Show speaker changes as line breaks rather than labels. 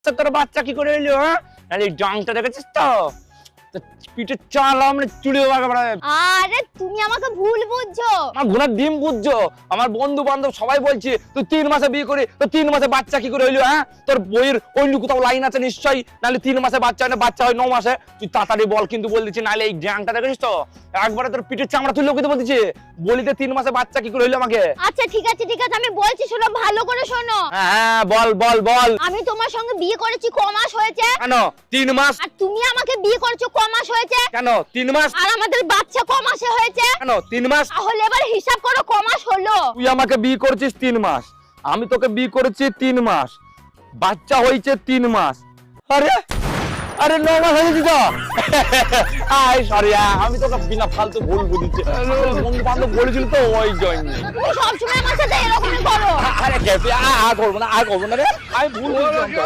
তো তোর বাচ্চা কি করে এলো? হ্যাঁ, নাহলে এই ডাংটা দেখেছিস তো পিঠে চালাম চুড়িও
আরে তুমি আমাকে ভুল বুঝছো।
আমার ঘোড়ার ডিম বুঝছো? আমার বন্ধু বান্ধব সবাই বলছে তুই 3 মাসে বিয়ে করে তো 3 মাসে বাচ্চা কি করে হইলো? হ্যাঁ, তোর বইয়ের অন্য কোথাও লাইন আছে নিশ্চয়ই, নাহলে 3 মাসে বাচ্চা হয় না, বাচ্চা হয় 9 মাসে। তুই তাড়াতাড়ি বল, কিন্তু বল দিচ্ছি, নাহলে এই ডাংটা দেখেছিস তো একবারে তোর পিঠের চামড়া তুলে কিন্তু বলতেছি বলিতে 3 মাসে বাচ্চা কি করে হইলো আমাকে।
আচ্ছা ঠিক আছে আমি বলছি, শোনো ভালো করে শোনো।
হ্যাঁ বল বল বল।
আমি তোমার সঙ্গে বিয়ে করেছি ক মাস হয়েছে?
কেন 3 মাস?
আর তুমি আমাকে বিয়ে করেছো ক মাস হয়েছে?
কেন 3 মাস?
আর আমাদের বাচ্চা ক মাসে হয়েছে?
কেন 3 মাস?
তাহলে এবার হিসাব করো ক মাস হলো।
তুই আমাকে বিয়ে করেছিস 3 মাস, আমি তোকে বিয়ে করেছি 3 মাস, বাচ্চা হয়েছে 3 মাস। আরে আরে 9 মাস হয়েছে তো। আই সরি, আমি তোকে বিনা ফালতু ভুল বুঝিছি, বন্ধু বান্ধব বলেছিল তো ওই জন্য।
তুমি সবসময় আমার সাথে এরকমই করো।
আরে কেপি করবো না রে, আমি ভুল বুঝছিলাম তো।